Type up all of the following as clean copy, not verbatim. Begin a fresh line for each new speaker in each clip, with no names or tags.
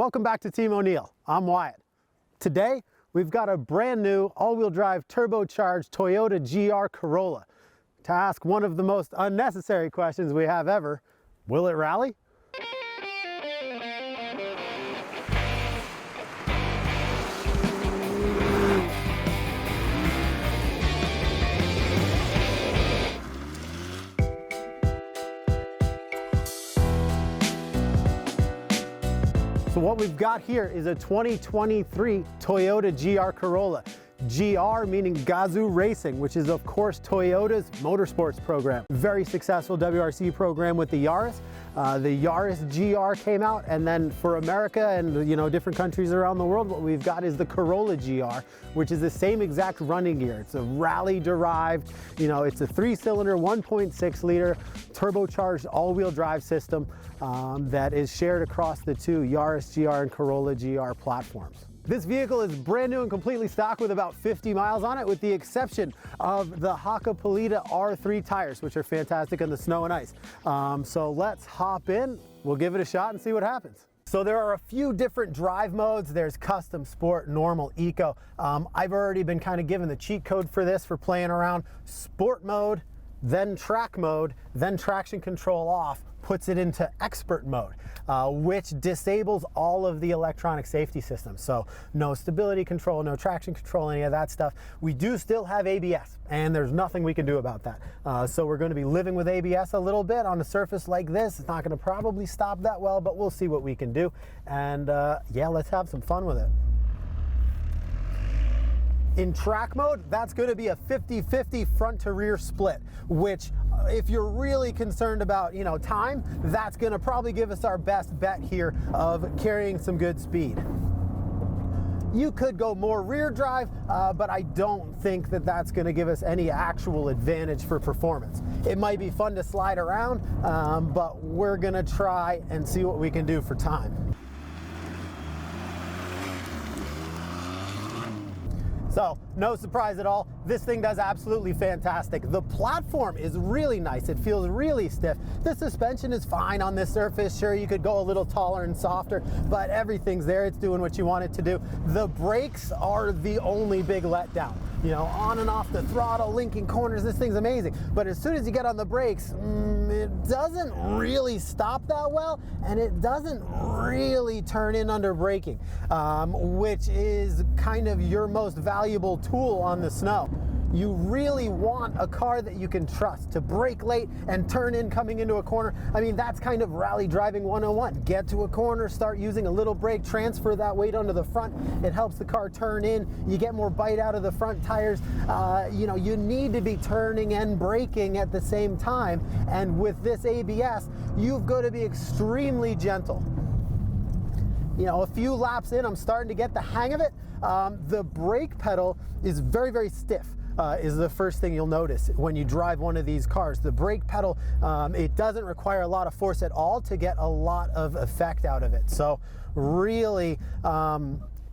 Welcome back to Team O'Neill. I'm Wyatt. Today, we've got a brand new all-wheel drive turbocharged Toyota GR Corolla. To ask one of the most unnecessary questions we have ever, will it rally? So what we've got here is a 2023 Toyota GR Corolla. GR meaning Gazoo Racing, which is of course Toyota's motorsports program. Very successful WRC program with the Yaris. The Yaris GR came out, and then for America and different countries around the world, what we've got is the Corolla GR, which is the same exact running gear. It's a rally derived, it's a 3-cylinder, 1.6 liter turbocharged all-wheel drive system that is shared across the two Yaris GR and Corolla GR platforms. This vehicle is brand new and completely stock with about 50 miles on it, with the exception of the Hakkapeliitta R3 tires, which are fantastic in the snow and ice. So let's hop in, we'll give it a shot and see what happens. So there are a few different drive modes. There's custom, sport, normal, eco. I've already been kind of given the cheat code for this for playing around. Sport mode, then track mode, then traction control off, puts it into expert mode, which disables all of the electronic safety systems. So no stability control, no traction control, any of that stuff. We do still have ABS, and there's nothing we can do about that. So we're going to be living with ABS a little bit on a surface like this. It's not going to probably stop that well, but we'll see what we can do. And yeah, let's have some fun with it. In track mode, that's going to be a 50-50 front to rear split, which if you're really concerned about, time, that's going to probably give us our best bet here of carrying some good speed. You could go more rear drive, but I don't think that that's going to give us any actual advantage for performance. It might be fun to slide around, but we're going to try and see what we can do for time. So, no surprise at all, this thing does absolutely fantastic. The platform is really nice, it feels really stiff. The suspension is fine on this surface. Sure, you could go a little taller and softer, but everything's there, it's doing what you want it to do. The brakes are the only big letdown. On and off the throttle, linking corners, this thing's amazing. But as soon as you get on the brakes, it doesn't really stop that well, and it doesn't really turn in under braking, which is kind of your most valuable tool on the snow. You really want a car that you can trust to brake late and turn in coming into a corner. I mean, that's kind of rally driving 101. Get to a corner, start using a little brake, transfer that weight onto the front. It helps the car turn in. You get more bite out of the front tires. You need to be turning and braking at the same time. And with this ABS, you've got to be extremely gentle. A few laps in, I'm starting to get the hang of it. The brake pedal is very, very stiff. Is the first thing you'll notice when you drive one of these cars. The brake pedal, it doesn't require a lot of force at all to get a lot of effect out of it. So really,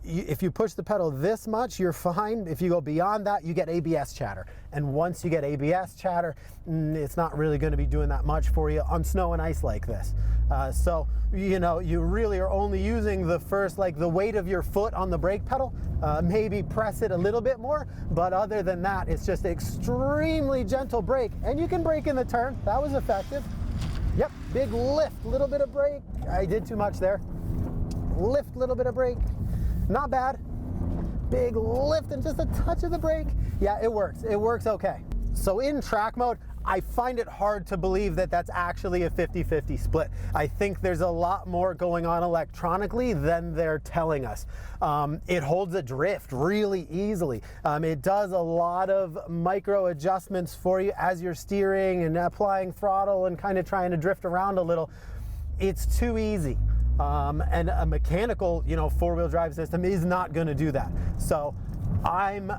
if you push the pedal this much, you're fine. If you go beyond that, you get ABS chatter. And once you get ABS chatter, it's not really going to be doing that much for you on snow and ice like this. So, you really are only using the first, the weight of your foot on the brake pedal. Maybe press it a little bit more, but other than that, it's just extremely gentle brake. And you can brake in the turn. That was effective. Yep, big lift, little bit of brake. I did too much there. Lift, little bit of brake. Not bad. Big lift and just a touch of the brake. Yeah, it works. It works okay. So in track mode, I find it hard to believe that that's actually a 50-50 split. I think there's a lot more going on electronically than they're telling us. It holds a drift really easily. It does a lot of micro adjustments for you as you're steering and applying throttle and kind of trying to drift around a little. It's too easy. And a mechanical, four-wheel drive system is not going to do that. So I'm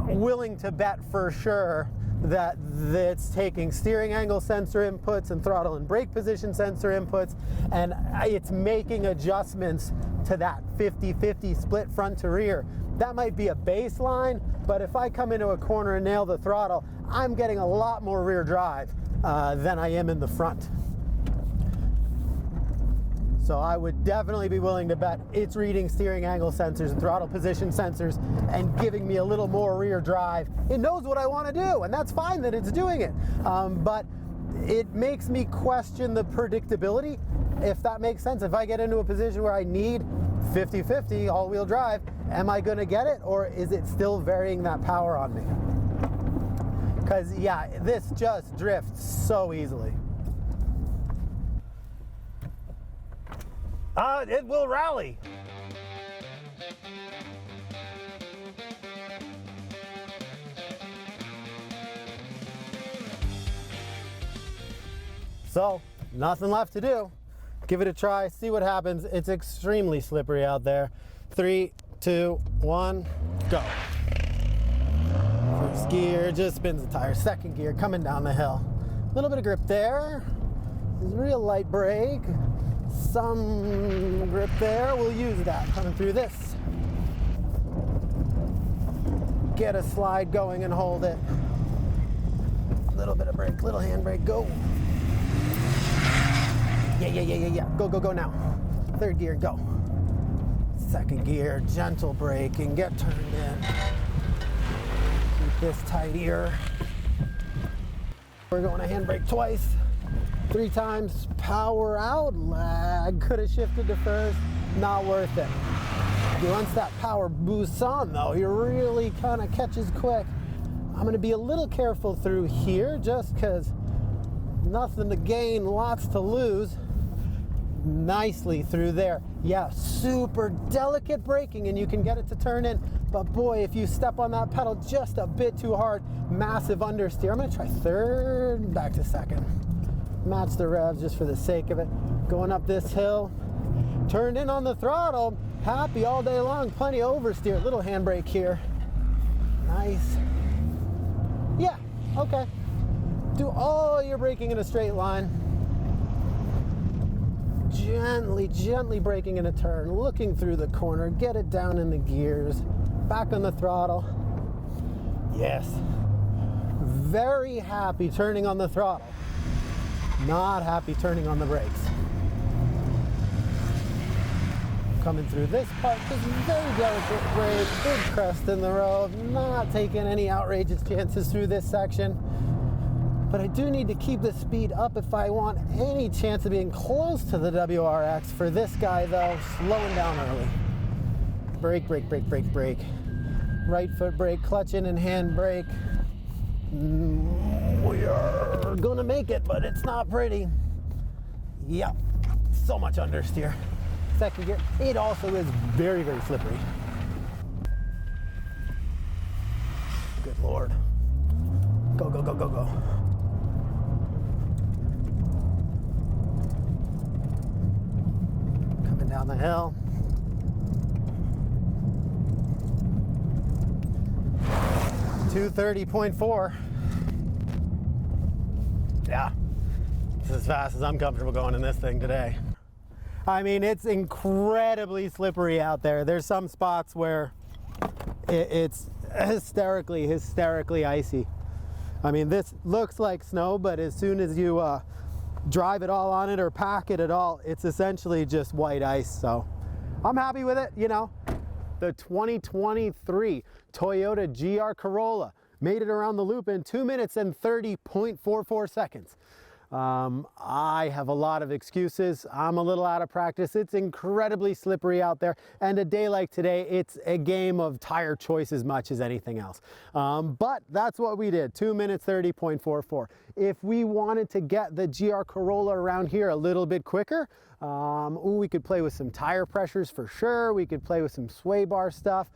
willing to bet for sure that it's taking steering angle sensor inputs and throttle and brake position sensor inputs, and it's making adjustments to that 50-50 split front to rear. That might be a baseline, but if I come into a corner and nail the throttle, I'm getting a lot more rear drive than I am in the front. So I would definitely be willing to bet it's reading steering angle sensors and throttle position sensors and giving me a little more rear drive. It knows what I want to do, and that's fine that it's doing it. But it makes me question the predictability, if that makes sense. If I get into a position where I need 50-50 all-wheel drive, am I going to get it, or is it still varying that power on me? Because, yeah, this just drifts so easily. It will rally. So, nothing left to do. Give it a try, see what happens. It's extremely slippery out there. 3, 2, 1, go. First gear, just spins the tire. Second gear, coming down the hill. A little bit of grip there. Real light brake. Some grip there, we'll use that. Coming through this. Get a slide going and hold it. A little bit of brake, little handbrake, go. Yeah. Go now. Third gear, go. Second gear, gentle braking, get turned in. Keep this tight here. We're going to handbrake twice. 3 times, power out, lag. Could have shifted to first, not worth it. Once that power boosts on though, he really kind of catches quick. I'm gonna be a little careful through here just because nothing to gain, lots to lose. Nicely through there. Yeah, super delicate braking and you can get it to turn in, but boy, if you step on that pedal just a bit too hard, massive understeer. I'm gonna try third, back to second. Match the revs just for the sake of it. Going up this hill, turned in on the throttle, happy all day long, plenty of oversteer. Little handbrake here. Nice. Yeah, okay. Do all your braking in a straight line. Gently braking in a turn, looking through the corner, get it down in the gears, back on the throttle. Yes. Very happy turning on the throttle. Not happy turning on the brakes. Coming through this part, just very delicate brake, big crest in the road, not taking any outrageous chances through this section. But I do need to keep the speed up if I want any chance of being close to the WRX. For this guy though, slowing down early. Brake. Right foot brake, clutch in and hand brake. We are gonna make it, but it's not pretty. Yeah, so much understeer. Second gear, it also is very slippery. Good Lord. Go. Coming down the hill. .4. Yeah, it's as fast as I'm comfortable going in this thing today. I mean, it's incredibly slippery out there. There's some spots where it's hysterically icy. I mean, this looks like snow, but as soon as you drive it all on it or pack it at all, it's essentially just white ice. So I'm happy with it, you know. The 2023 Toyota GR Corolla made it around the loop in 2 minutes and 30.44 seconds. I have a lot of excuses. I'm a little out of practice. It's incredibly slippery out there. And a day like today, it's a game of tire choice as much as anything else. But that's what we did, 2 minutes, 30.44. If we wanted to get the GR Corolla around here a little bit quicker, we could play with some tire pressures for sure. We could play with some sway bar stuff.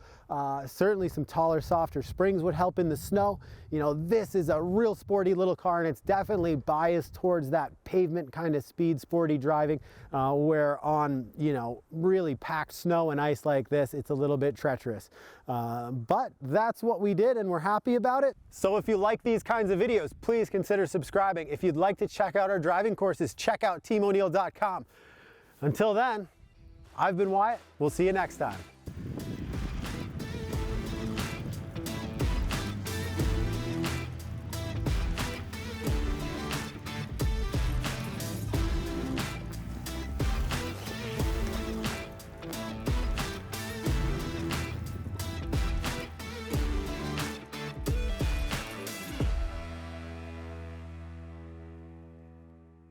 Certainly some taller, softer springs would help in the snow. You know, this is a real sporty little car, and it's definitely biased towards that pavement kind of speed, sporty driving, where on, you know, really packed snow and ice like this, it's a little bit treacherous. But that's what we did, and we're happy about it. So if you like these kinds of videos, please consider subscribing. If you'd like to check out our driving courses, check out teamoneil.com. Until then, I've been Wyatt. We'll see you next time.